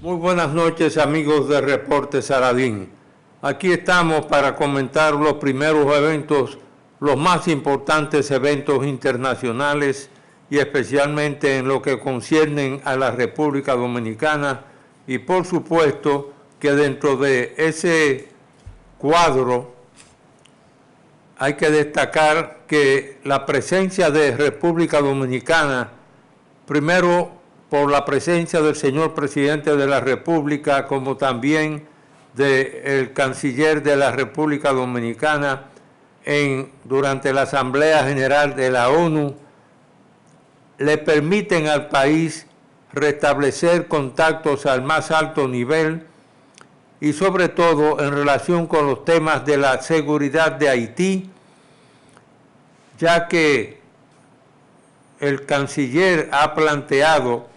Muy buenas noches, amigos de Reporte Saladín. Aquí estamos para comentar los primeros eventos, los más importantes eventos internacionales y especialmente en lo que conciernen a la República Dominicana, y por supuesto que dentro de ese cuadro hay que destacar que la presencia de República Dominicana, primero por la presencia del señor presidente de la República, como también del canciller de la República Dominicana durante la Asamblea General de la ONU, le permiten al país restablecer contactos al más alto nivel y sobre todo en relación con los temas de la seguridad de Haití, ya que el canciller ha planteado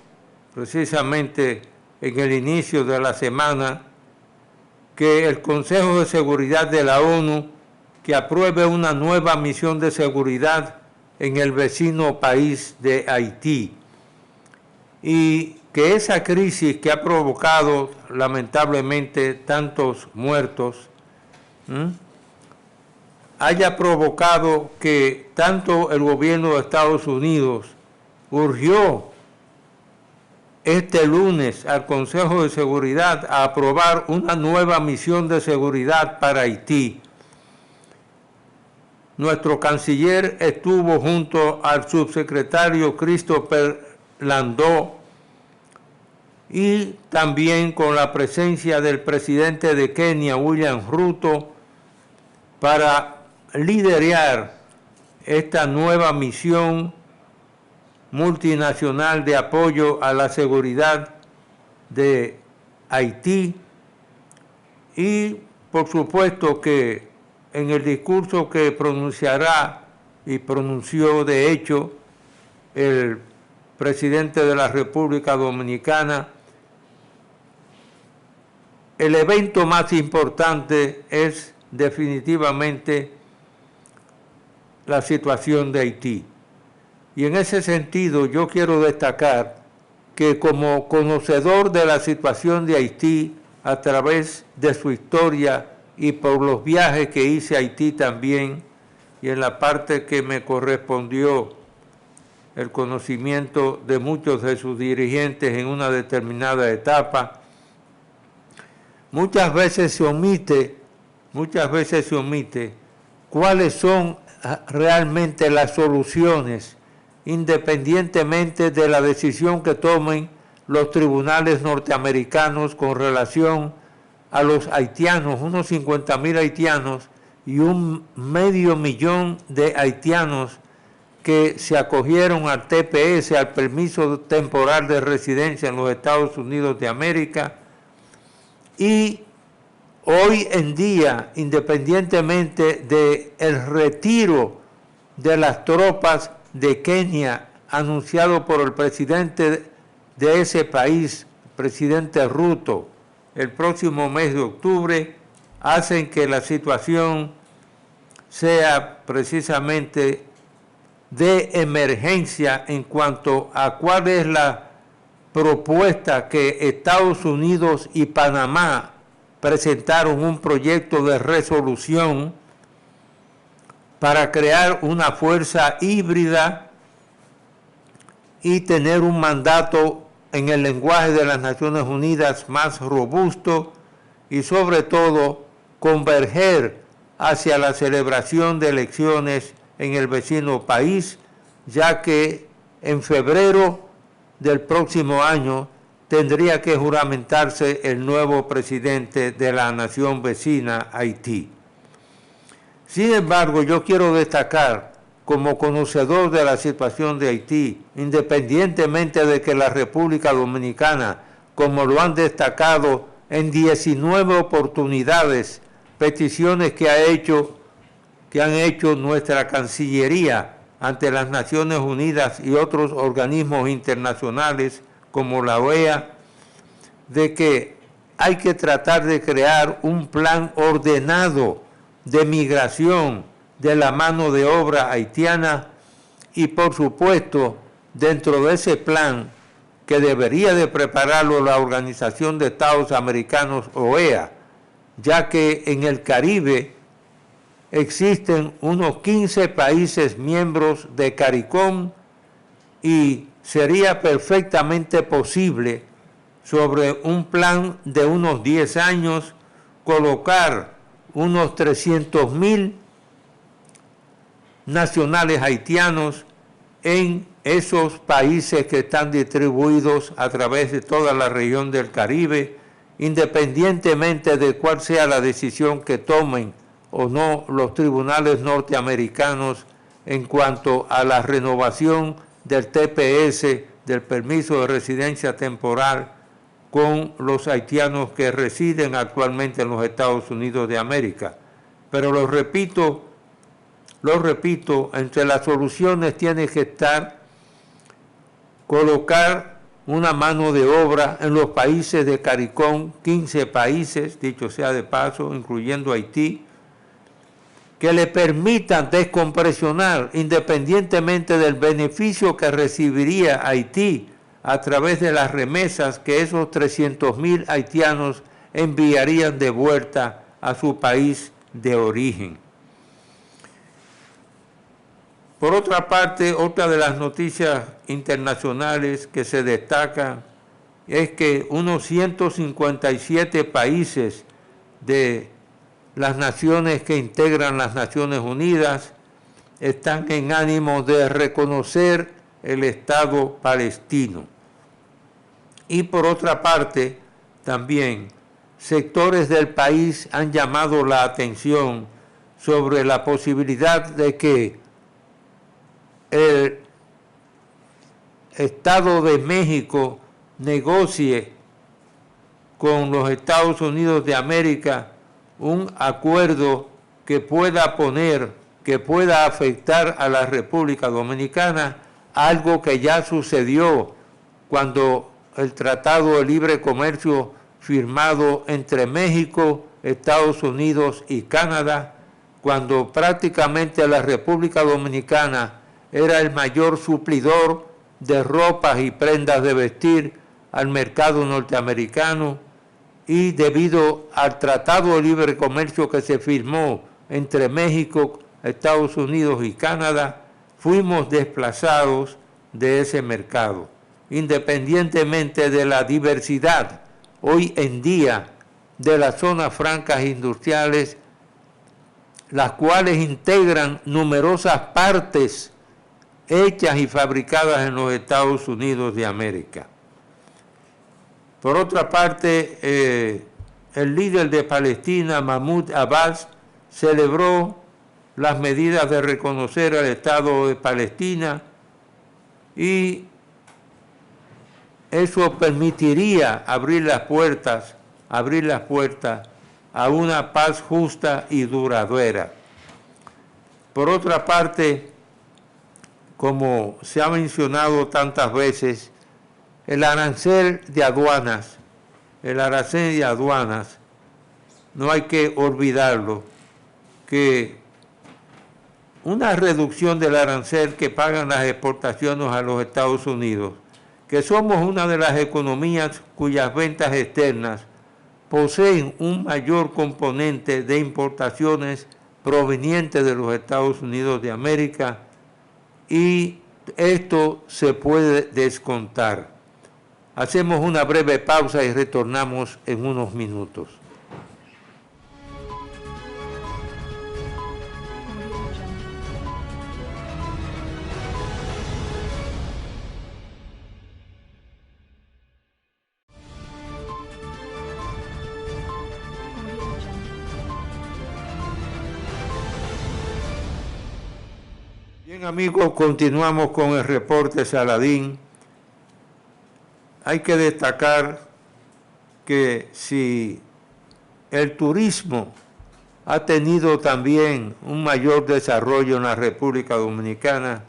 precisamente en el inicio de la semana que el Consejo de Seguridad de la ONU que apruebe una nueva misión de seguridad en el vecino país de Haití, y que esa crisis que ha provocado lamentablemente tantos muertos haya provocado que tanto el gobierno de Estados Unidos urgió este lunes al Consejo de Seguridad a aprobar una nueva misión de seguridad para Haití. Nuestro canciller estuvo junto al subsecretario Christopher Landau y también con la presencia del presidente de Kenia, William Ruto, para liderar esta nueva misión multinacional de apoyo a la seguridad de Haití. Y por supuesto que en el discurso que pronunciará y pronunció de hecho el presidente de la República Dominicana, el evento más importante es definitivamente la situación de Haití. Y en ese sentido yo quiero destacar que como conocedor de la situación de Haití a través de su historia y por los viajes que hice a Haití también, y en la parte que me correspondió el conocimiento de muchos de sus dirigentes en una determinada etapa, muchas veces se omite cuáles son realmente las soluciones, independientemente de la decisión que tomen los tribunales norteamericanos con relación a los haitianos, unos 50,000 haitianos y 500,000 de haitianos que se acogieron al TPS, al permiso temporal de residencia en los Estados Unidos de América. Y hoy en día, independientemente del retiro de las tropas de Kenia anunciado por el presidente de ese país, presidente Ruto, el próximo mes de octubre, hacen que la situación sea precisamente de emergencia en cuanto a cuál es la propuesta que Estados Unidos y Panamá presentaron, un proyecto de resolución para crear una fuerza híbrida y tener un mandato en el lenguaje de las Naciones Unidas más robusto y sobre todo converger hacia la celebración de elecciones en el vecino país, ya que en febrero del próximo año tendría que juramentarse el nuevo presidente de la nación vecina, Haití. Sin embargo, yo quiero destacar, como conocedor de la situación de Haití, independientemente de que la República Dominicana, como lo han destacado en 19 oportunidades, peticiones que han hecho nuestra Cancillería ante las Naciones Unidas y otros organismos internacionales como la OEA, de que hay que tratar de crear un plan ordenado de migración de la mano de obra haitiana y por supuesto dentro de ese plan que debería de prepararlo la Organización de Estados Americanos, OEA, ya que en el Caribe existen unos 15 países miembros de CARICOM y sería perfectamente posible, sobre un plan de unos 10 años, colocar unos 300,000 nacionales haitianos en esos países que están distribuidos a través de toda la región del Caribe, independientemente de cuál sea la decisión que tomen o no los tribunales norteamericanos en cuanto a la renovación del TPS, del permiso de residencia temporal, con los haitianos que residen actualmente en los Estados Unidos de América. Pero lo repito, entre las soluciones tiene que estar colocar una mano de obra en los países de CARICOM, 15 países, dicho sea de paso, incluyendo Haití, que le permitan descompresionar, independientemente del beneficio que recibiría Haití a través de las remesas que esos 300,000 haitianos enviarían de vuelta a su país de origen. Por otra parte, otra de las noticias internacionales que se destaca es que unos 157 países de las naciones que integran las Naciones Unidas están en ánimo de reconocer el Estado palestino. Y por otra parte, también sectores del país han llamado la atención sobre la posibilidad de que el Estado de México negocie con los Estados Unidos de América un acuerdo que pueda afectar a la República Dominicana, algo que ya sucedió cuando el Tratado de Libre Comercio firmado entre México, Estados Unidos y Canadá, cuando prácticamente la República Dominicana era el mayor suplidor de ropas y prendas de vestir al mercado norteamericano, y debido al Tratado de Libre Comercio que se firmó entre México, Estados Unidos y Canadá, fuimos desplazados de ese mercado. Independientemente de la diversidad hoy en día de las zonas francas industriales, las cuales integran numerosas partes hechas y fabricadas en los Estados Unidos de América. Por otra parte, el líder de Palestina, Mahmoud Abbas, celebró las medidas de reconocer al Estado de Palestina, y eso permitiría abrir las puertas a una paz justa y duradera. Por otra parte, como se ha mencionado tantas veces, el arancel de aduanas, no hay que olvidarlo, que una reducción del arancel que pagan las exportaciones a los Estados Unidos, que somos una de las economías cuyas ventas externas poseen un mayor componente de importaciones provenientes de los Estados Unidos de América, y esto se puede descontar. Hacemos una breve pausa y retornamos en unos minutos. Bien, amigos, continuamos con el reporte Saladín. Hay que destacar que si el turismo ha tenido también un mayor desarrollo en la República Dominicana,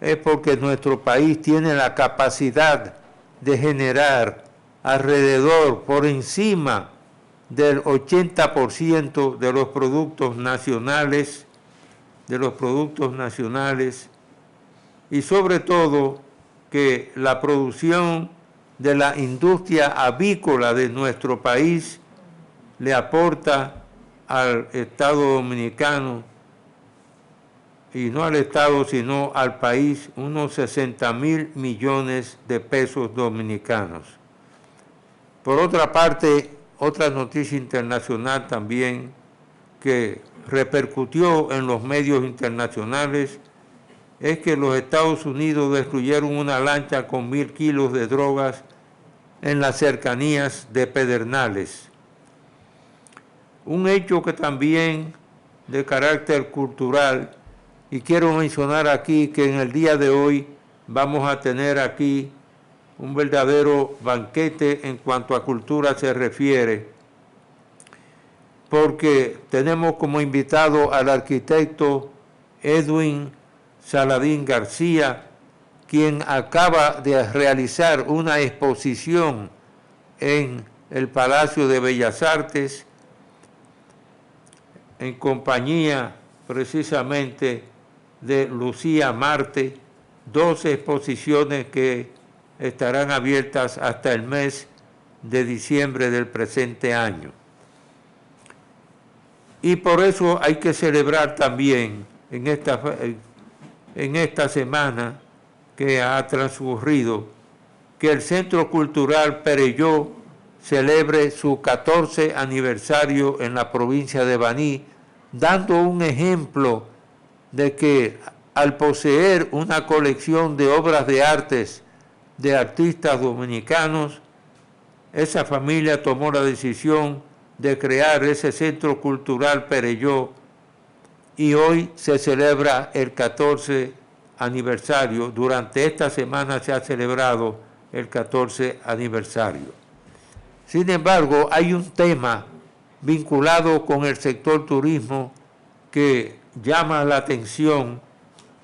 es porque nuestro país tiene la capacidad de generar alrededor, por encima del 80% de los productos nacionales, y sobre todo que la producción de la industria avícola de nuestro país le aporta al Estado dominicano, y no al Estado, sino al país, unos 60.000 millones de pesos dominicanos. Por otra parte, otra noticia internacional también que repercutió en los medios internacionales es que los Estados Unidos destruyeron una lancha con 1.000 kilos de drogas en las cercanías de Pedernales. Un hecho que también de carácter cultural, y quiero mencionar aquí que en el día de hoy vamos a tener aquí un verdadero banquete en cuanto a cultura se refiere, porque tenemos como invitado al arquitecto Edwin Saladín García, quien acaba de realizar una exposición en el Palacio de Bellas Artes en compañía precisamente de Lucía Marte, 12 exposiciones que estarán abiertas hasta el mes de diciembre del presente año. Y por eso hay que celebrar también en esta semana que ha transcurrido que el Centro Cultural Perelló celebre su 14 aniversario en la provincia de Baní, dando un ejemplo de que al poseer una colección de obras de artes de artistas dominicanos, esa familia tomó la decisión de crear ese Centro Cultural Perelló y hoy se celebra el 14 aniversario. Durante esta semana se ha celebrado el 14 aniversario. Sin embargo, hay un tema vinculado con el sector turismo que llama la atención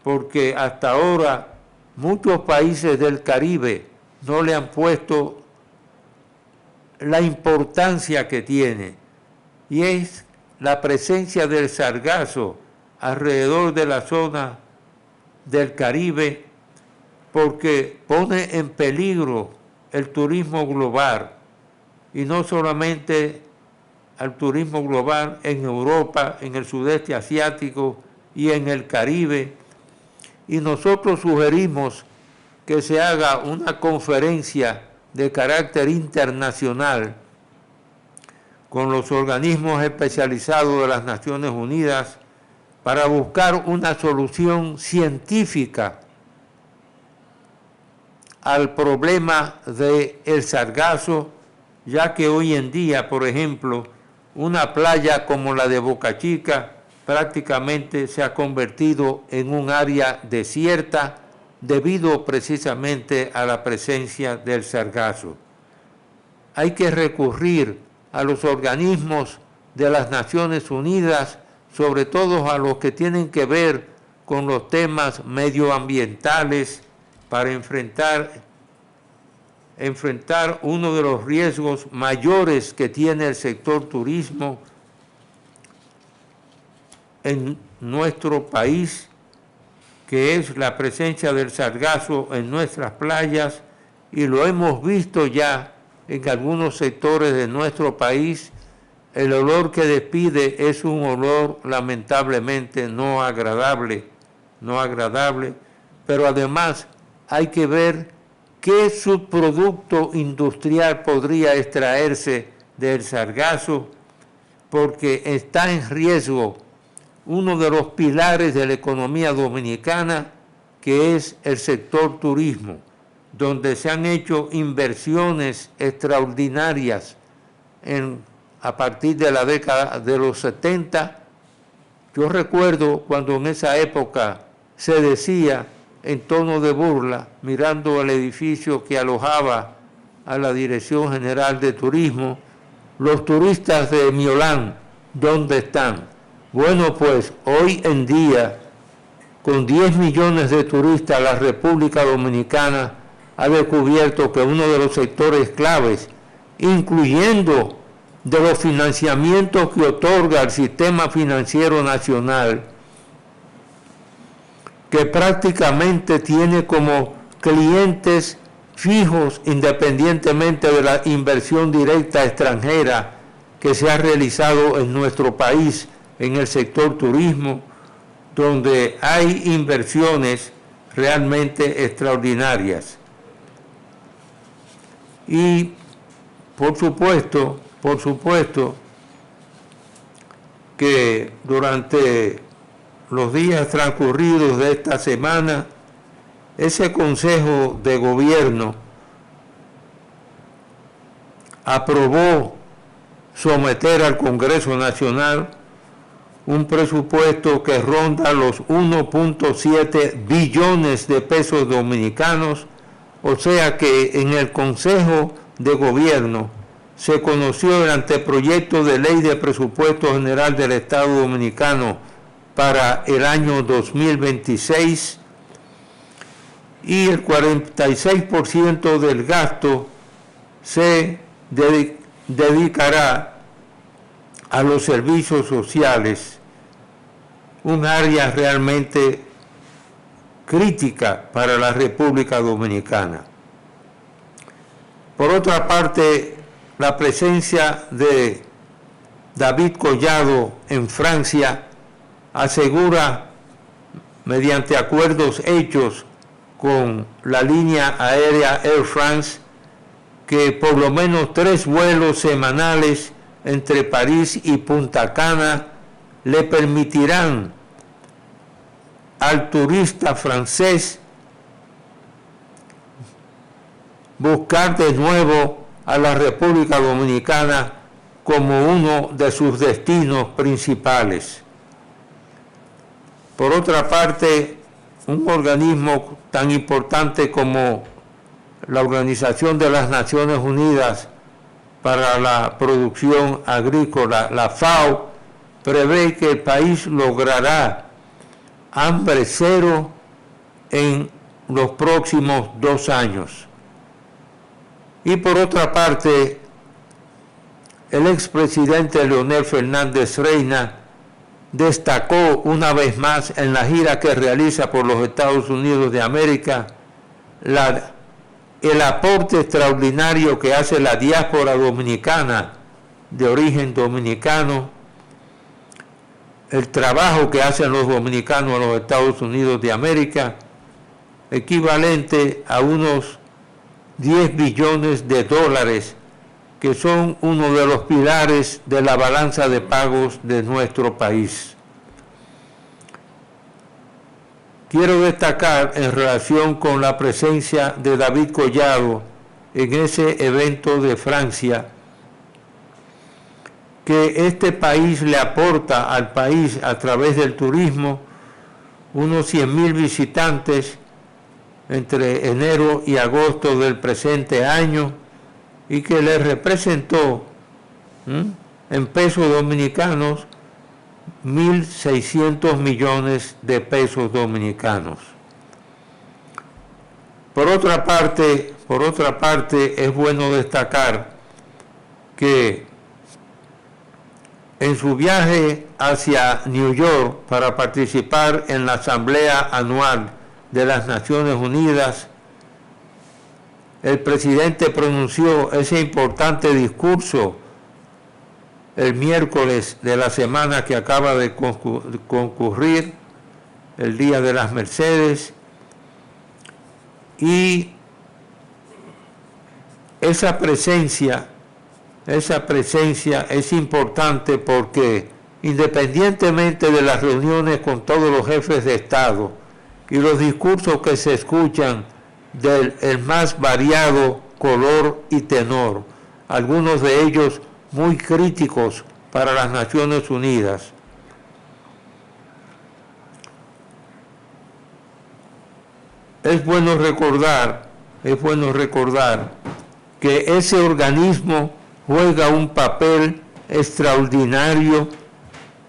porque hasta ahora muchos países del Caribe no le han puesto la importancia que tiene, y es la presencia del sargazo alrededor de la zona del Caribe, porque pone en peligro el turismo global, y no solamente al turismo global en Europa, en el sudeste asiático y en el Caribe. Y nosotros sugerimos que se haga una conferencia de carácter internacional con los organismos especializados de las Naciones Unidas para buscar una solución científica al problema del sargazo, ya que hoy en día, por ejemplo, una playa como la de Boca Chica prácticamente se ha convertido en un área desierta debido precisamente a la presencia del sargazo. Hay que recurrir a los organismos de las Naciones Unidas, sobre todo a los que tienen que ver con los temas medioambientales, para enfrentar uno de los riesgos mayores que tiene el sector turismo en nuestro país, que es la presencia del sargazo en nuestras playas, y lo hemos visto ya en algunos sectores de nuestro país. El olor que despide es un olor lamentablemente no agradable, pero además hay que ver qué subproducto industrial podría extraerse del sargazo, porque está en riesgo uno de los pilares de la economía dominicana, que es el sector turismo, donde se han hecho inversiones extraordinarias a partir de la década de los 70. Yo recuerdo cuando en esa época se decía en tono de burla, mirando el edificio que alojaba a la Dirección General de Turismo: los turistas de Miolán, ¿dónde están? Bueno, pues hoy en día, con 10 millones de turistas, la República Dominicana ha descubierto que uno de los sectores claves, incluyendo de los financiamientos que otorga el Sistema Financiero Nacional, que prácticamente tiene como clientes fijos independientemente de la inversión directa extranjera que se ha realizado en nuestro país en el sector turismo, donde hay inversiones realmente extraordinarias. Y por supuesto que durante los días transcurridos de esta semana, ese Consejo de Gobierno aprobó someter al Congreso Nacional un presupuesto que ronda los 1.7 billones de pesos dominicanos, o sea que en el Consejo de Gobierno se conoció el anteproyecto de ley de presupuesto general del Estado Dominicano para el año 2026 y el 46% del gasto se dedicará a los servicios sociales, un área realmente crítica para la República Dominicana. Por otra parte, la presencia de David Collado en Francia asegura, mediante acuerdos hechos con la línea aérea Air France, que por lo menos 3 vuelos semanales entre París y Punta Cana le permitirán al turista francés buscar de nuevo a la República Dominicana como uno de sus destinos principales. Por otra parte, un organismo tan importante como la Organización de las Naciones Unidas para la Producción Agrícola, la FAO, prevé que el país logrará hambre cero en los próximos 2 años. Y por otra parte, el expresidente Leonel Fernández Reina destacó una vez más en la gira que realiza por los Estados Unidos de América el aporte extraordinario que hace la diáspora dominicana de origen dominicano, el trabajo que hacen los dominicanos en los Estados Unidos de América, equivalente a unos 10 billones de dólares, que son uno de los pilares de la balanza de pagos de nuestro país. Quiero destacar en relación con la presencia de David Collado en ese evento de Francia, que este país le aporta al país a través del turismo unos 100,000 visitantes entre enero y agosto del presente año, y que le representó en pesos dominicanos 1.600 millones de pesos dominicanos. Por otra parte, es bueno destacar que en su viaje hacia New York para participar en la Asamblea Anual de las Naciones Unidas, el presidente pronunció ese importante discurso el miércoles de la semana que acaba de concurrir, el Día de las Mercedes, y esa presencia es importante porque, independientemente de las reuniones con todos los jefes de Estado y los discursos que se escuchan del más variado color y tenor, algunos de ellos muy críticos para las Naciones Unidas, es bueno recordar que ese organismo juega un papel extraordinario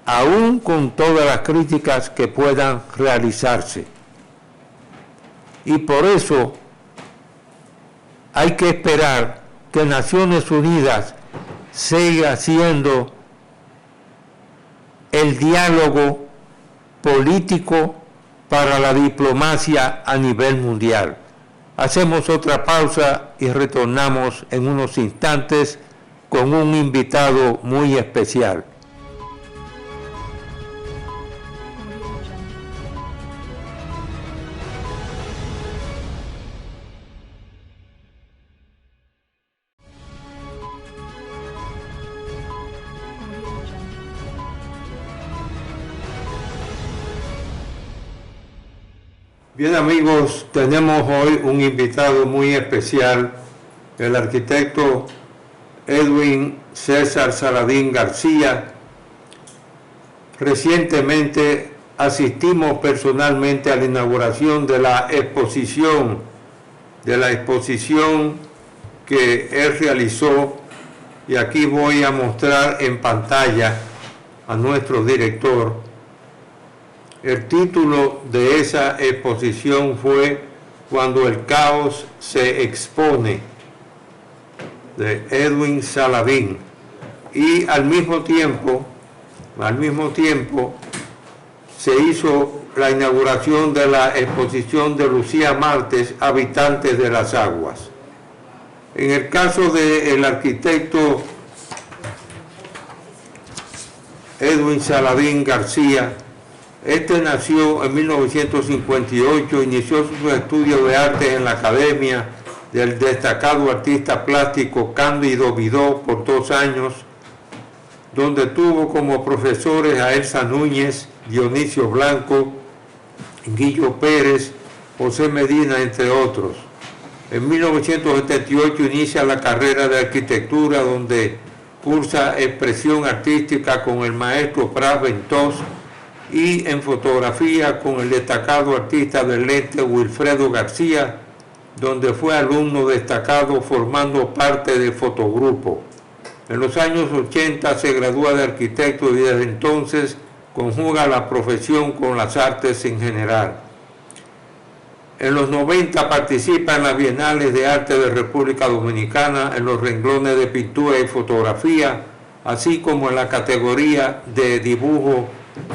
aún con todas las críticas que puedan realizarse. Y por eso hay que esperar que Naciones Unidas siga siendo el diálogo político para la diplomacia a nivel mundial. Hacemos otra pausa y retornamos en unos instantes con un invitado muy especial. Bien amigos, tenemos hoy un invitado muy especial, el arquitecto Edwin César Saladín García. Recientemente asistimos personalmente a la inauguración de la exposición que él realizó, y aquí voy a mostrar en pantalla a nuestro director. El título de esa exposición fue Cuando el caos se expone, de Edwin Saladín, y al mismo tiempo se hizo la inauguración de la exposición de Lucía Martes, Habitantes de las Aguas. En el caso del arquitecto Edwin Saladín García, este nació en 1958, inició sus estudios de arte en la Academia del destacado artista plástico Cándido Vidó por 2 años, donde tuvo como profesores a Elsa Núñez, Dionisio Blanco, Guillo Pérez, José Medina, entre otros. En 1978 inicia la carrera de arquitectura, donde cursa expresión artística con el maestro Prat Ventós, y en fotografía con el destacado artista del lente Wilfredo García, donde fue alumno destacado formando parte del fotogrupo. En los años 80 se gradúa de arquitecto y desde entonces conjuga la profesión con las artes en general. En los 90 participa en las Bienales de Arte de República Dominicana en los renglones de pintura y fotografía, así como en la categoría de dibujo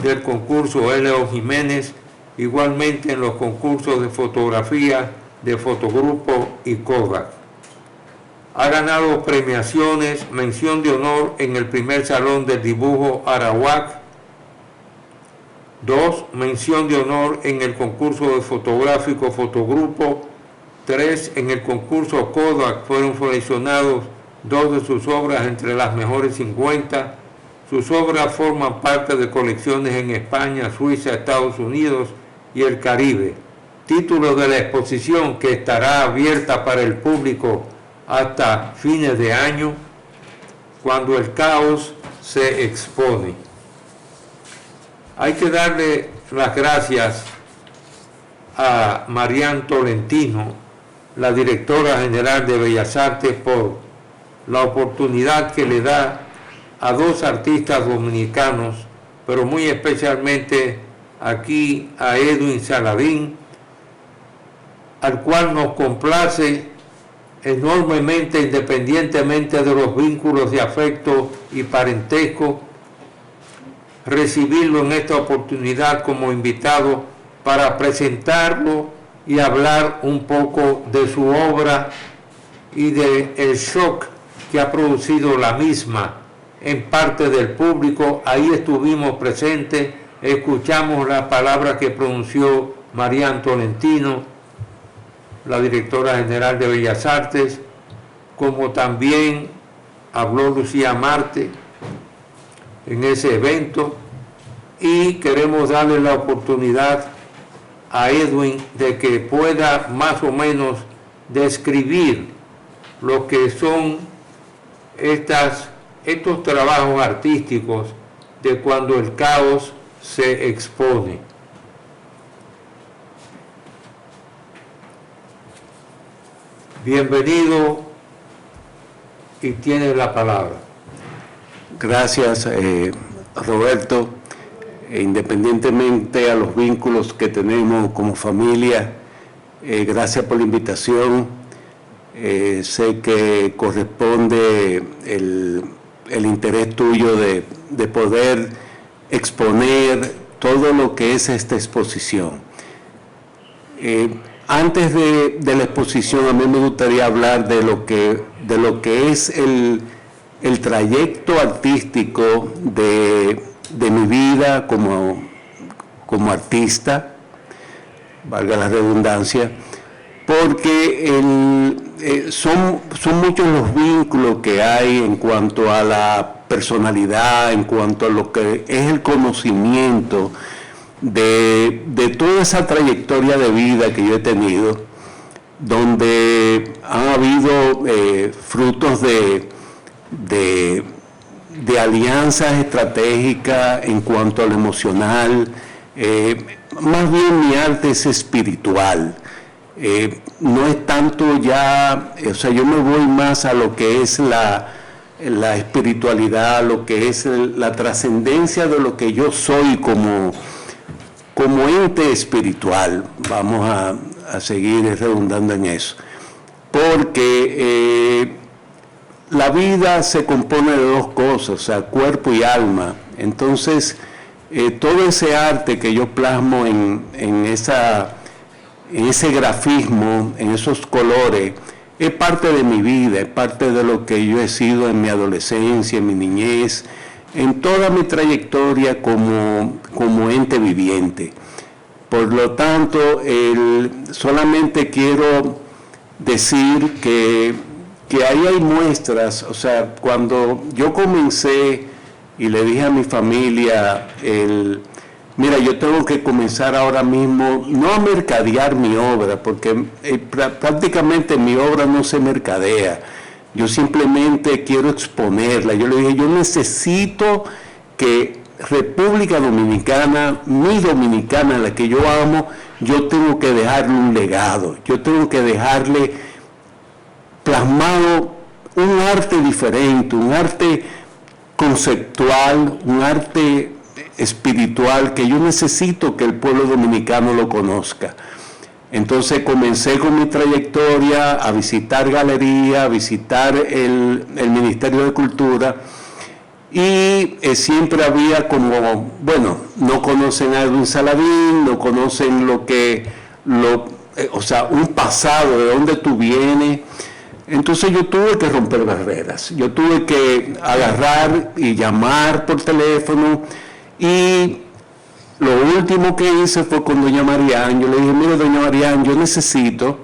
del concurso L.O. Jiménez, igualmente en los concursos de fotografía de Fotogrupo y Kodak. Ha ganado premiaciones, mención de honor en el primer Salón del Dibujo Arawak, 2, mención de honor en el concurso de fotográfico Fotogrupo, 3, en el concurso Kodak fueron seleccionados 2 de sus obras entre las mejores 50. Sus obras forman parte de colecciones en España, Suiza, Estados Unidos y el Caribe. Título de la exposición, que estará abierta para el público hasta fines de año, Cuando el caos se expone. Hay que darle las gracias a Marian Tolentino, la directora general de Bellas Artes, por la oportunidad que le da a 2 artistas dominicanos, pero muy especialmente aquí a Edwin Saladín, al cual nos complace enormemente, independientemente de los vínculos de afecto y parentesco, recibirlo en esta oportunidad como invitado para presentarlo y hablar un poco de su obra y del shock que ha producido la misma en parte del público. Ahí estuvimos presentes, escuchamos las palabras que pronunció Marian Tolentino, la directora general de Bellas Artes, como también habló Lucía Marte en ese evento, y queremos darle la oportunidad a Edwin de que pueda más o menos describir lo que son estos trabajos artísticos de Cuando el caos se expone. Bienvenido y tiene la palabra. Gracias, Roberto. Independientemente a los vínculos que tenemos como familia, gracias por la invitación. Sé que corresponde el interés tuyo de poder exponer todo lo que es esta exposición. antes de la exposición, a mí me gustaría hablar de lo que es el trayecto artístico de mi vida como artista, valga la redundancia, porque son muchos los vínculos que hay en cuanto a la personalidad, en cuanto a lo que es el conocimiento de toda esa trayectoria de vida que yo he tenido, donde han habido frutos de alianzas estratégicas en cuanto a lo emocional. Más bien mi arte es espiritual, no es tanto ya, o sea, yo me voy más a lo que es la espiritualidad, lo que es la trascendencia de lo que yo soy como ente espiritual. Vamos a seguir redundando en eso, porque la vida se compone de dos cosas, o sea, cuerpo y alma. Entonces, todo ese arte que yo plasmo en ese grafismo, en esos colores, es parte de mi vida, es parte de lo que yo he sido en mi adolescencia, en mi niñez, en toda mi trayectoria como ente viviente. Por lo tanto, solamente quiero decir que ahí hay muestras. O sea, cuando yo comencé y le dije a mi familia, mira, yo tengo que comenzar ahora mismo, no a mercadear mi obra, porque prácticamente mi obra no se mercadea, yo simplemente quiero exponerla. Yo le dije, yo necesito que República Dominicana, mi dominicana, la que yo amo, yo tengo que dejarle un legado, yo tengo que dejarle plasmado un arte diferente, un arte conceptual, un arte espiritual que yo necesito que el pueblo dominicano lo conozca. Entonces comencé con mi trayectoria a visitar galerías, a visitar el Ministerio de Cultura, y siempre había como, bueno, no conocen a Edwin Saladín, no conocen o sea, un pasado, de dónde tú vienes. Entonces yo tuve que romper barreras, yo tuve que agarrar y llamar por teléfono, y lo último que hice fue con doña Marián. Yo le dije, mire doña Marián, yo necesito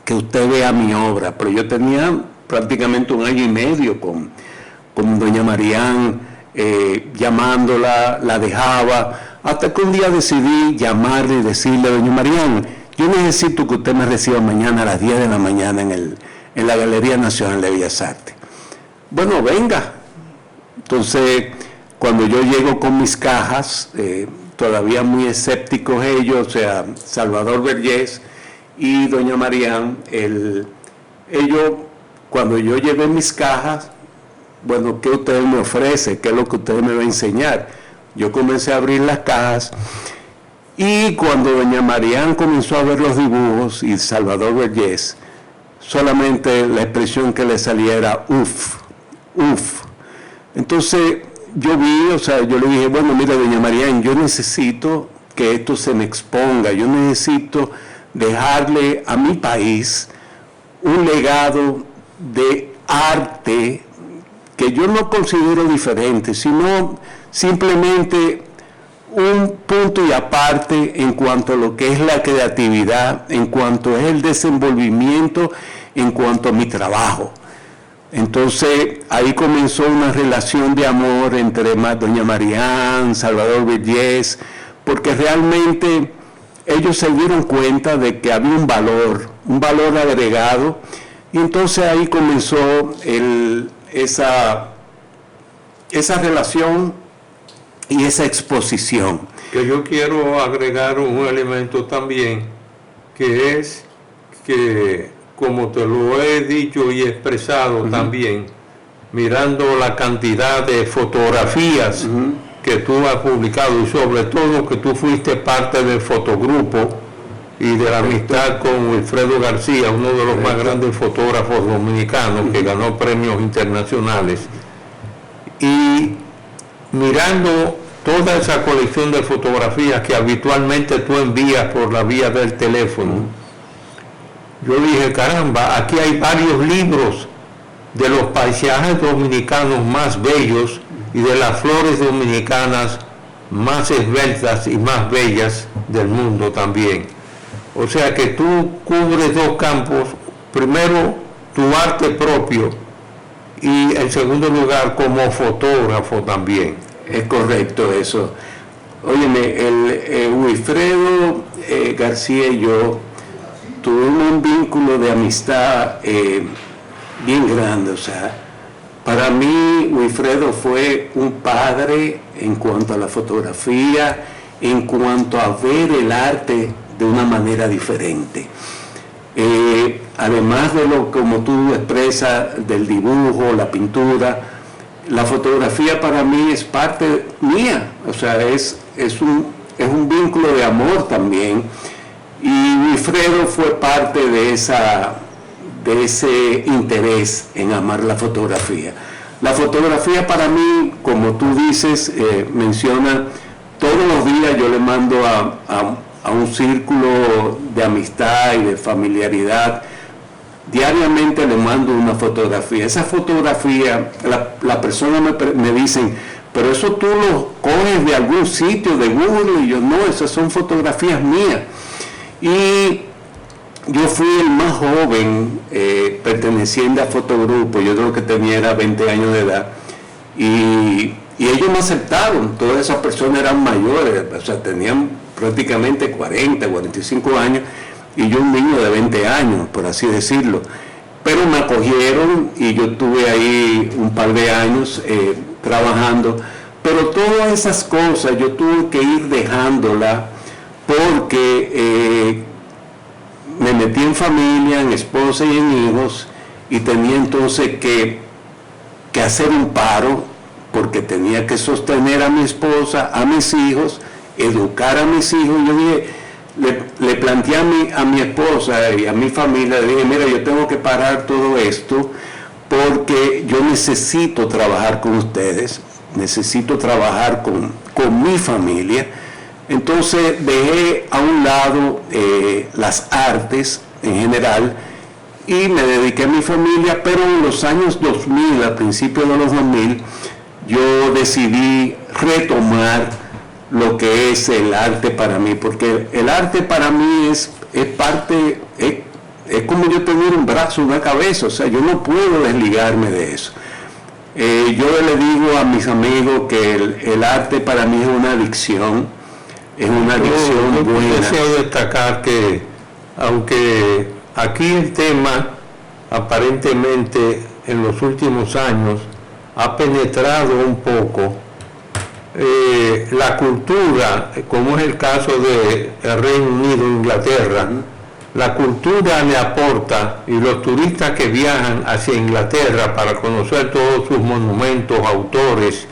que usted vea mi obra, pero yo tenía prácticamente 1 año y medio con doña Marián, llamándola, la dejaba, hasta que un día decidí llamarle y decirle, doña Marián, yo necesito que usted me reciba mañana a las 10 de la mañana en la Galería Nacional de Bellas Artes. Bueno, venga. Entonces, cuando yo llego con mis cajas, todavía muy escépticos ellos, o sea, Salvador Vergés y doña Marián, cuando yo llevé mis cajas, bueno, ¿qué usted me ofrece? ¿Qué es lo que usted me va a enseñar? Yo comencé a abrir las cajas, y cuando doña Marián comenzó a ver los dibujos y Salvador Vergés, solamente la expresión que le salía era uf, uf. Entonces yo le dije, bueno, mira doña Marián, yo necesito que esto se me exponga, yo necesito dejarle a mi país un legado de arte que yo no considero diferente, sino simplemente un punto y aparte en cuanto a lo que es la creatividad, en cuanto es el desenvolvimiento, en cuanto a mi trabajo. Entonces ahí comenzó una relación de amor entre doña Marián, Salvador Vergés, porque realmente ellos se dieron cuenta de que había un valor agregado, y entonces ahí comenzó esa relación y esa exposición. Que yo quiero agregar un elemento también, que es que, como te lo he dicho y expresado también, mirando la cantidad de fotografías que tú has publicado, y sobre todo que tú fuiste parte del fotogrupo y de la amistad con Wilfredo García, uno de los más grandes fotógrafos dominicanos que ganó premios internacionales, y mirando toda esa colección de fotografías que habitualmente tú envías por la vía del teléfono, yo dije, caramba, aquí hay varios libros de los paisajes dominicanos más bellos y de las flores dominicanas más esbeltas y más bellas del mundo también. O sea que tú cubres dos campos, primero tu arte propio y en segundo lugar como fotógrafo también. Es correcto eso. Óyeme, Wilfredo García y yo tuvimos un vínculo de amistad bien grande. O sea, para mí Wilfredo fue un padre en cuanto a la fotografía, en cuanto a ver el arte de una manera diferente. Además de lo como tú expresas del dibujo, la pintura, la fotografía para mí es parte mía, o sea, es un vínculo de amor también, y Wilfredo fue parte de ese interés en amar la fotografía. La fotografía para mí, como tú dices, menciona, todos los días yo le mando a un círculo de amistad y de familiaridad, diariamente le mando una fotografía. Esa fotografía, la persona me dicen, pero eso tú lo coges de algún sitio de Google, y yo, no, esas son fotografías mías. Y yo fui el más joven perteneciente a Fotogrupo, yo creo que tenía 20 años de edad, y ellos me aceptaron. Todas esas personas eran mayores, o sea, tenían prácticamente 40, 45 años, y yo un niño de 20 años, por así decirlo. Pero me acogieron y yo estuve ahí un par de años trabajando. Pero todas esas cosas yo tuve que ir dejándolas porque me metí en familia, en esposa y en hijos, y tenía entonces que hacer un paro, porque tenía que sostener a mi esposa, a mis hijos, educar a mis hijos. Yo dije, le planteé a mi esposa y a mi familia, le dije, mira, yo tengo que parar todo esto porque yo necesito trabajar con ustedes, necesito trabajar con mi familia. Entonces dejé a un lado las artes en general y me dediqué a mi familia, pero en los años 2000, a principios de los 2000, yo decidí retomar lo que es el arte para mí, porque el arte para mí es parte, es como yo tener un brazo, una cabeza, o sea, yo no puedo desligarme de eso. Yo le digo a mis amigos que el arte para mí es una adicción Yo buena. deseo destacar que, aunque aquí el tema aparentemente en los últimos años ha penetrado un poco, la cultura, como es el caso de Reino Unido e Inglaterra, la cultura le aporta, y los turistas que viajan hacia Inglaterra para conocer todos sus monumentos, autores,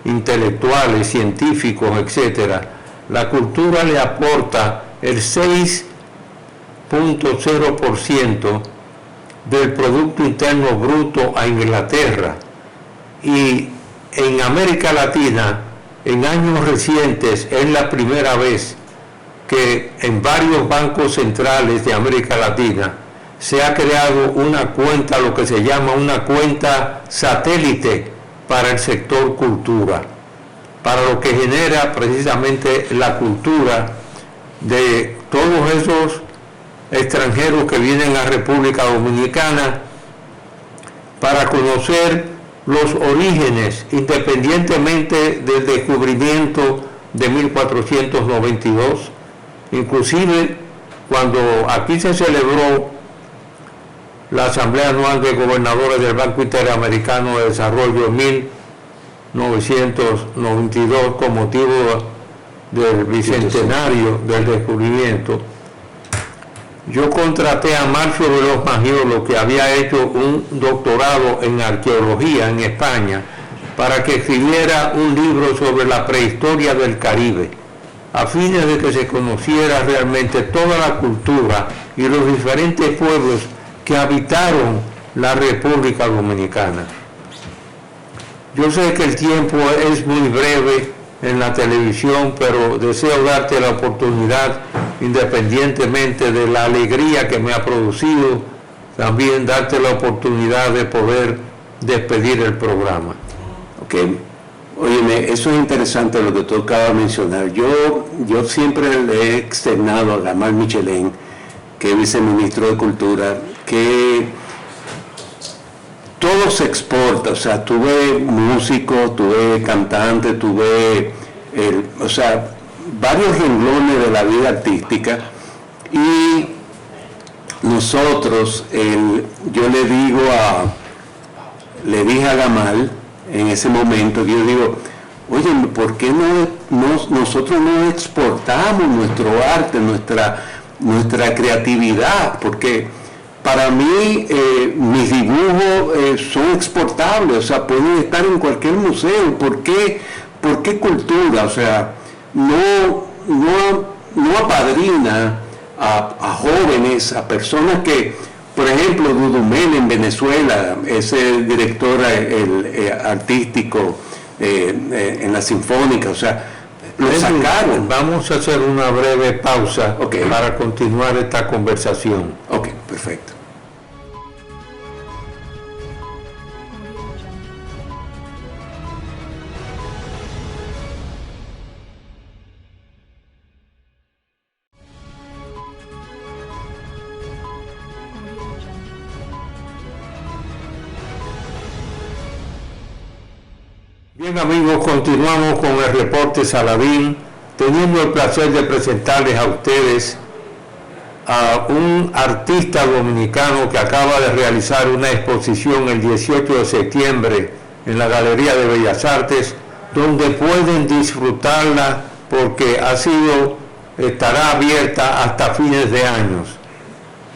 intelectuales, científicos, etcétera, la cultura le aporta el 6.0% del Producto Interno Bruto a Inglaterra. Y en América Latina, en años recientes, es la primera vez que en varios bancos centrales de América Latina se ha creado una cuenta, lo que se llama una cuenta satélite para el sector cultura, para lo que genera precisamente la cultura de todos esos extranjeros que vienen a República Dominicana para conocer los orígenes, independientemente del descubrimiento de 1492, inclusive cuando aquí se celebró la Asamblea Anual de Gobernadores del Banco Interamericano de Desarrollo en 1992 con motivo del bicentenario del descubrimiento. Yo contraté a Marcio Veloz Magiolo, que había hecho un doctorado en arqueología en España, para que escribiera un libro sobre la prehistoria del Caribe, a fines de que se conociera realmente toda la cultura y los diferentes pueblos que habitaron la República Dominicana. Yo sé que el tiempo es muy breve en la televisión, pero deseo darte la oportunidad independientemente de la alegría que me ha producido, también darte la oportunidad de poder despedir el programa. Ok. Óyeme, eso es interesante lo que tú acabas de mencionar. Yo siempre le he externado a Gamal Michelén, que es viceministro de Cultura, que todo se exporta. O sea, tú ves músicos, tú ves cantantes, tú ves, varios renglones de la vida artística. Y nosotros, yo le dije a Gamal en ese momento, que yo digo, oye, ¿por qué nosotros no exportamos nuestro arte, nuestra creatividad? Porque para mí mis dibujos son exportables, o sea, pueden estar en cualquier museo. ¿Por qué cultura? O sea, no apadrina a jóvenes, a personas que, por ejemplo, Dudumel en Venezuela, ese director artístico en la Sinfónica, o sea, lo sacaron. Vamos a hacer una breve pausa para continuar esta conversación. Ok, perfecto. Bien amigos, continuamos con el reporte Saladín, teniendo el placer de presentarles a ustedes a un artista dominicano que acaba de realizar una exposición el 18 de septiembre en la Galería de Bellas Artes, donde pueden disfrutarla porque estará abierta hasta fines de años.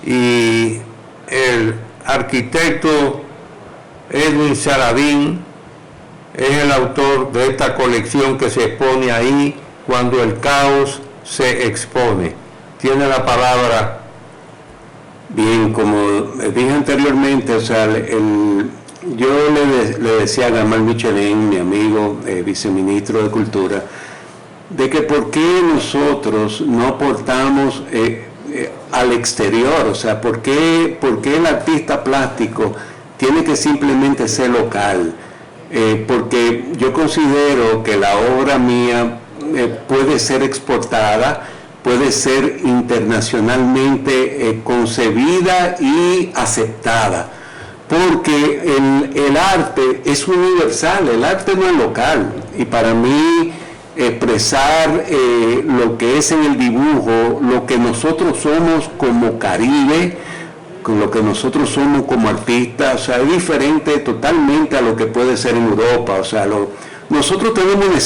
Y el arquitecto Edwin Saladín es el autor de esta colección que se expone ahí cuando el caos se expone. Tiene la palabra. Bien, como dije anteriormente, o sea, yo le decía a Gamal Michelén, mi amigo, viceministro de Cultura, de que por qué nosotros no aportamos al exterior, o sea, por qué el artista plástico tiene que simplemente ser local. Porque yo considero que la obra mía puede ser exportada, puede ser internacionalmente concebida y aceptada, porque el arte es universal, el arte no es local, y para mí expresar lo que es en el dibujo, lo que nosotros somos como Caribe, con lo que nosotros somos como artistas, o sea, es diferente totalmente a lo que puede ser en Europa. O sea, nosotros tenemos una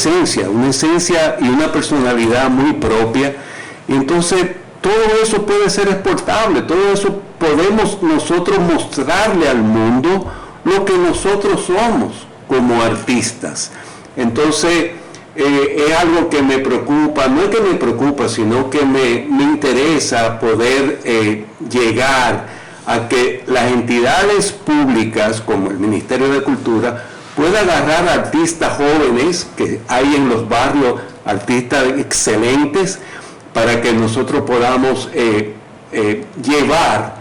esencia y una personalidad muy propia, y entonces todo eso puede ser exportable, todo eso podemos nosotros mostrarle al mundo lo que nosotros somos como artistas. Entonces, es algo que me preocupa, no es que me preocupa, sino que me interesa poder llegar a que las entidades públicas como el Ministerio de Cultura pueda agarrar a artistas jóvenes que hay en los barrios, artistas excelentes, para que nosotros podamos llevar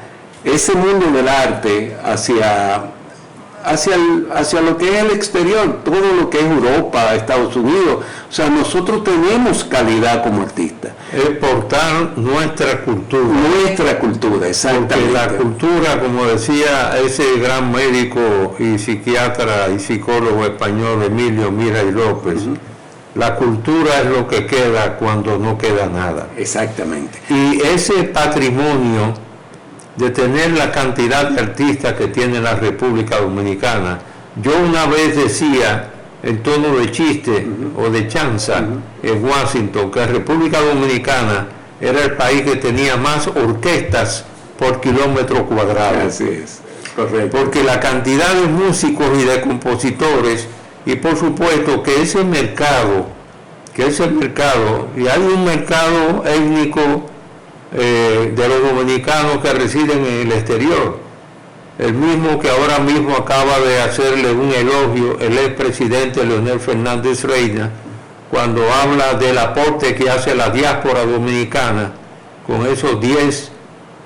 ese mundo del arte hacia lo que es el exterior, todo lo que es Europa, Estados Unidos. O sea, nosotros tenemos calidad como artistas. Exportar nuestra cultura. Nuestra cultura, exactamente. Porque la cultura, como decía ese gran médico y psiquiatra y psicólogo español Emilio Miray López, la cultura es lo que queda cuando no queda nada. Exactamente. Y ese patrimonio de tener la cantidad de artistas que tiene la República Dominicana, yo una vez decía en tono de chiste o de chanza en Washington que la República Dominicana era el país que tenía más orquestas por kilómetro cuadrado. Así es, correcto. Porque la cantidad de músicos y de compositores, y por supuesto que ese mercado, y hay un mercado étnico de los dominicanos que residen en el exterior, el mismo que ahora mismo acaba de hacerle un elogio el expresidente Leonel Fernández Reina, cuando habla del aporte que hace la diáspora dominicana con esos 10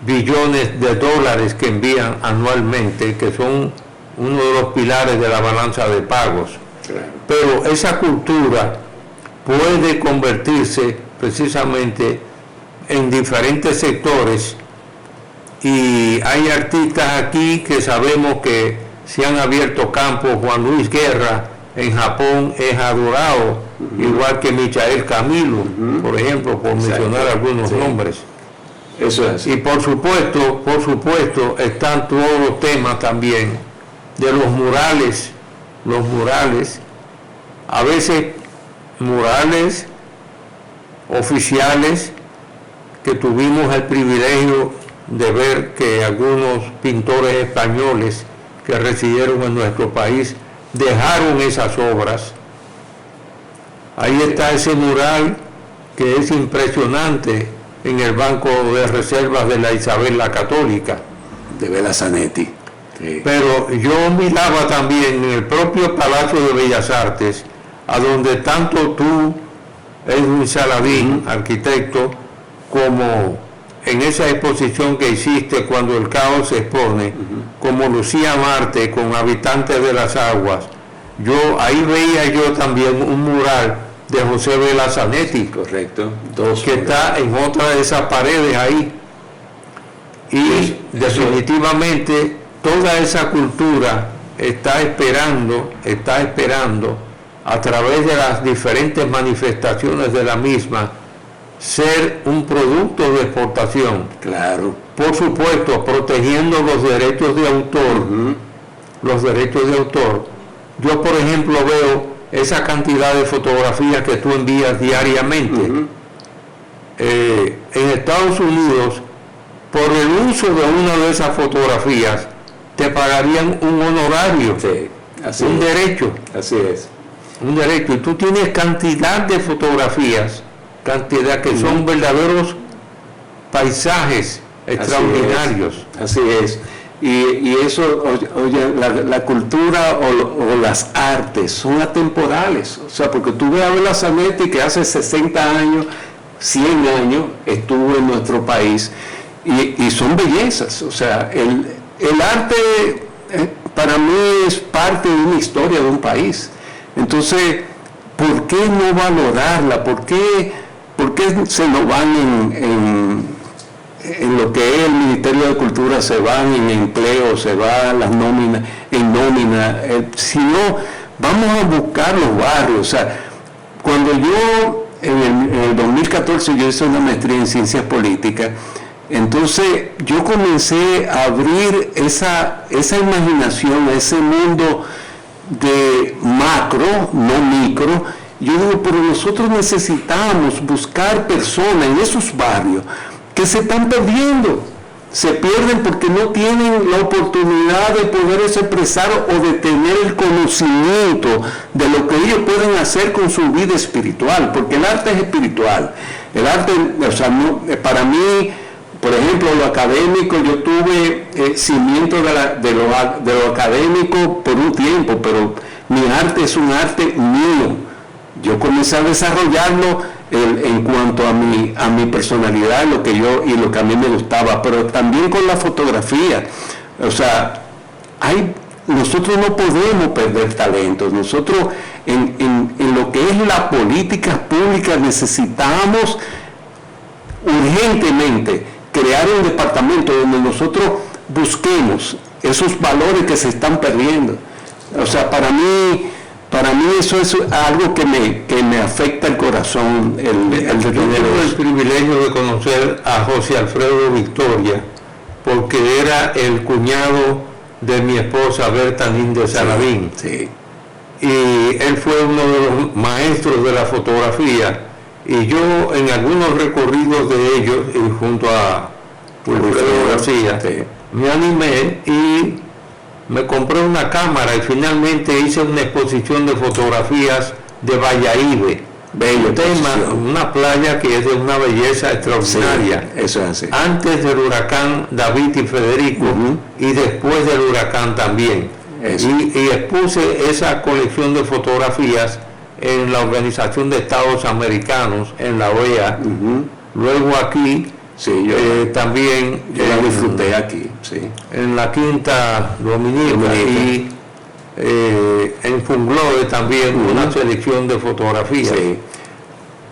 billones de dólares que envían anualmente, que son uno de los pilares de la balanza de pagos. Claro. Pero esa cultura puede convertirse precisamente en diferentes sectores, y hay artistas aquí que sabemos que se han abierto campos. Juan Luis Guerra en Japón es adorado, igual que Michael Camilo, por ejemplo, por mencionar algunos nombres. Eso es. Y por supuesto, están todos los temas también de los murales, a veces murales oficiales que tuvimos el privilegio de ver que algunos pintores españoles que residieron en nuestro país dejaron esas obras. Ahí está ese mural que es impresionante en el Banco de Reservas de la Isabel la Católica. De Vela Zanetti. Sí. Pero yo miraba también en el propio Palacio de Bellas Artes, a donde tanto tú, Edwin Saladín, arquitecto, como en esa exposición que hiciste cuando el caos se expone, como Lucía Marte con Habitantes de las Aguas, ahí veía yo también un mural de José Vela Zanetti. Correcto. Que está en otra de esas paredes ahí. Y definitivamente toda esa cultura está esperando a través de las diferentes manifestaciones de la misma ser un producto de exportación. Claro. Por supuesto, protegiendo los derechos de autor. Los derechos de autor. Yo, por ejemplo, veo esa cantidad de fotografías que tú envías diariamente. En Estados Unidos, por el uso de una de esas fotografías, te pagarían un honorario, Sí, un derecho. Así es. Un derecho. Y tú tienes cantidad de fotografías, cantidad que son verdaderos paisajes extraordinarios. Así es. Y eso, oye, la cultura o las artes son atemporales. O sea, porque tú ves a Vela Zanetti, que hace 60 años, 100 años estuvo en nuestro país, y son bellezas. O sea, el arte para mí es parte de una historia de un país. Entonces, ¿por qué no valorarla? ¿Por qué se nos van en lo que es el Ministerio de Cultura, se van en empleo, se van las nóminas, si no, vamos a buscar los barrios? O sea, cuando yo, en el 2014, yo hice una maestría en Ciencias Políticas, entonces yo comencé a abrir esa imaginación, ese mundo de macro, no micro. Yo digo, pero nosotros necesitamos buscar personas en esos barrios que se están perdiendo, se pierden porque no tienen la oportunidad de poderse expresar o de tener el conocimiento de lo que ellos pueden hacer con su vida espiritual, porque el arte es espiritual. El arte, o sea, no, para mí, por ejemplo, lo académico, yo tuve cimiento de lo académico por un tiempo, pero mi arte es un arte mío. Yo comencé a desarrollarlo en cuanto a mi personalidad, lo que a mí me gustaba, pero también con la fotografía. O sea, nosotros no podemos perder talentos. Nosotros en lo que es la política pública necesitamos urgentemente crear un departamento donde nosotros busquemos esos valores que se están perdiendo. O sea, para mí eso es algo que me afecta el corazón. Yo tuve el privilegio de conocer a José Alfredo Victoria, porque era el cuñado de mi esposa Berta Ninde Saladín. Sí. Y él fue uno de los maestros de la fotografía. Y yo en algunos recorridos de ellos, y junto a Wilfredo García, me animé y me compré una cámara y finalmente hice una exposición de fotografías de Valladolid. Bello tema, una playa que es de una belleza extraordinaria. Sí, eso es así. Antes del huracán David y Federico, y después del huracán también. Y expuse esa colección de fotografías en la Organización de Estados Americanos, en la OEA. Luego aquí Sí, yo también la disfruté aquí, sí. En la Quinta Dominica y en Funglode también una selección de fotografías. Sí.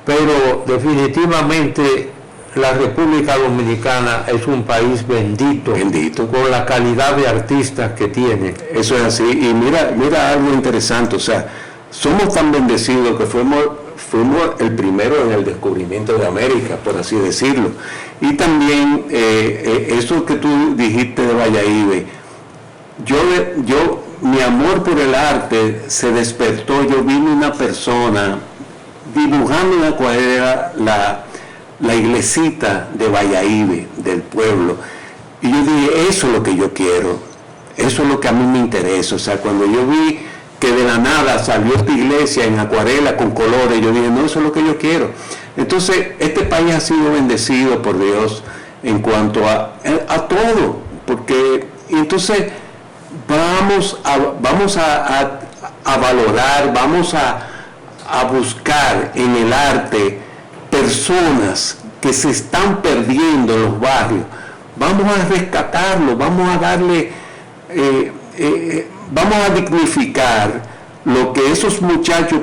Pero definitivamente la República Dominicana es un país bendito, con la calidad de artistas que tiene. Eso es así. Y mira algo interesante, o sea, somos tan bendecidos que fuimos el primero en el descubrimiento de América, por así decirlo. Y también eso que tú dijiste de Valladolid, mi amor por el arte se despertó. Yo vi una persona dibujando en acuarela la iglesita de Valladolid, del pueblo, y yo dije, eso es lo que yo quiero, eso es lo que a mí me interesa. O sea, cuando yo vi que de la nada salió esta iglesia en acuarela con colores, yo dije, no, eso es lo que yo quiero. Entonces, este país ha sido bendecido por Dios en cuanto a todo, porque entonces vamos a valorar, vamos a buscar en el arte personas que se están perdiendo en los barrios. Vamos a rescatarlo, vamos a darle, vamos a dignificar lo que esos muchachos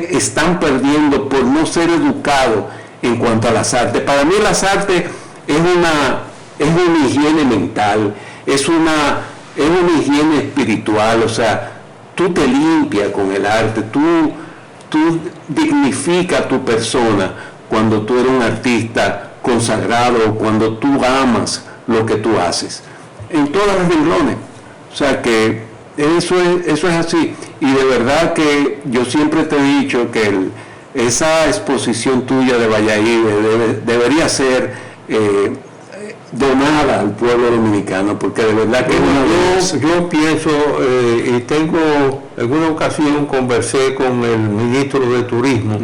están perdiendo por no ser educados en cuanto a las artes. Para mí las artes es una higiene mental, es una higiene espiritual. O sea, tú te limpias con el arte, tú dignificas a tu persona cuando tú eres un artista consagrado, cuando tú amas lo que tú haces, en todas las renglones. O sea que eso es así. Y de verdad que yo siempre te he dicho que esa exposición tuya de Valladolid debería ser donada al pueblo dominicano, porque de verdad que yo pienso, y tengo, en una ocasión conversé con el ministro de Turismo,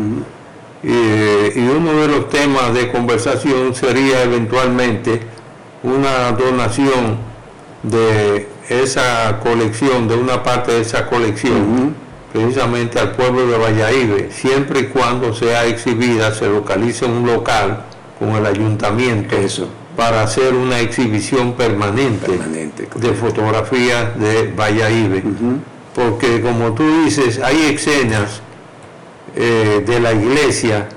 y uno de los temas de conversación sería eventualmente una donación de esa colección, de una parte de esa colección, precisamente al pueblo de Valladolid, siempre y cuando sea exhibida, se localice un local con el ayuntamiento. Eso. Para hacer una exhibición permanente de fotografías de Valladolid. Porque como tú dices, hay escenas de la iglesia.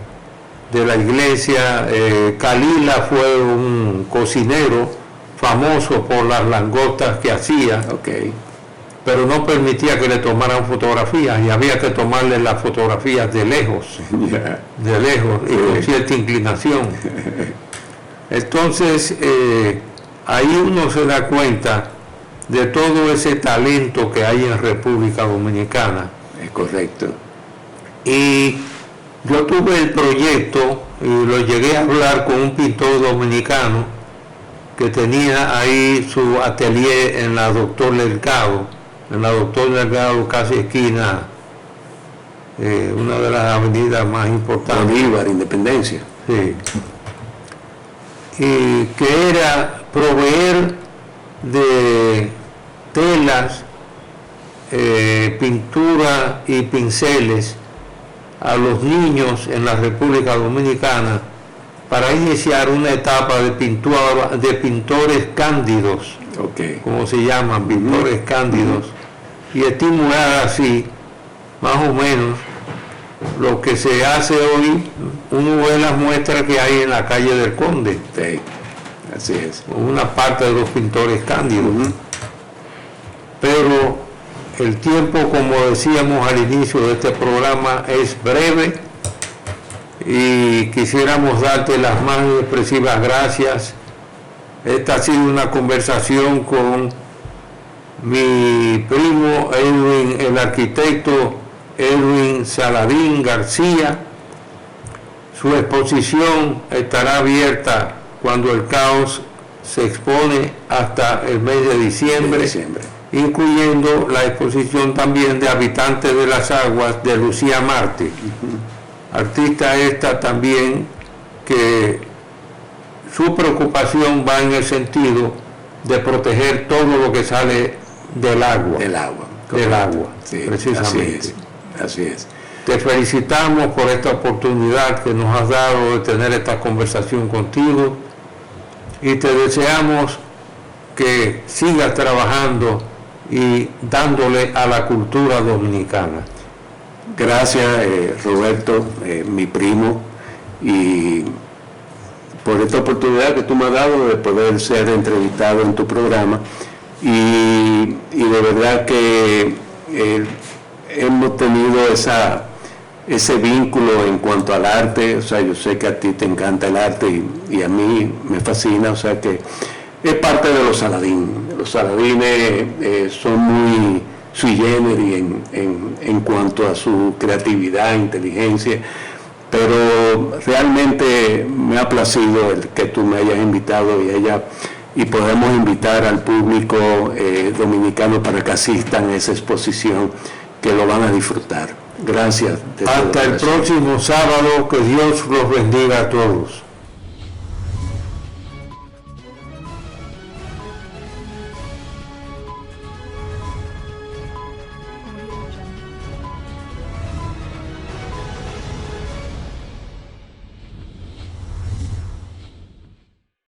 Calila fue un cocinero famoso por las langostas que hacía, pero no permitía que le tomaran fotografías y había que tomarle las fotografías de lejos, de lejos y con cierta inclinación. Entonces, ahí uno se da cuenta de todo ese talento que hay en República Dominicana. Es correcto. Y yo tuve el proyecto, y lo llegué a hablar con un pintor dominicano que tenía ahí su atelier en la Doctor Delgado, casi esquina, una de las avenidas más importantes. Bolívar, Independencia. Sí. Y que era proveer de telas, pintura y pinceles a los niños en la República Dominicana para iniciar una etapa de pintores cándidos, como se llaman, pintores cándidos, y estimular así, más o menos, lo que se hace hoy. Uno ve las muestras que hay en la calle del Conde. Sí, así es. Una parte de los pintores cándidos. Pero el tiempo, como decíamos al inicio de este programa, es breve y quisiéramos darte las más expresivas gracias. Esta ha sido una conversación con mi primo Edwin, el arquitecto Edwin Saladín García. Su exposición estará abierta cuando el caos se expone hasta el mes de diciembre, incluyendo la exposición también de Habitantes de las Aguas de Lucía Marte. Artista esta también que su preocupación va en el sentido de proteger todo lo que sale del agua. Sí, precisamente. Así es. Te felicitamos por esta oportunidad que nos has dado de tener esta conversación contigo y te deseamos que sigas trabajando y dándole a la cultura dominicana. Gracias, Roberto, mi primo, y por esta oportunidad que tú me has dado de poder ser entrevistado en tu programa, y de verdad que hemos tenido ese vínculo en cuanto al arte. O sea, yo sé que a ti te encanta el arte y a mí me fascina, o sea que es parte de los Saladín. Los Saladines son muy sui generis en cuanto a su creatividad, inteligencia, pero realmente me ha placido el que tú me hayas invitado y podemos invitar al público dominicano para que asistan a esa exposición, que lo van a disfrutar. Gracias. Hasta el próximo sábado, que Dios los bendiga a todos.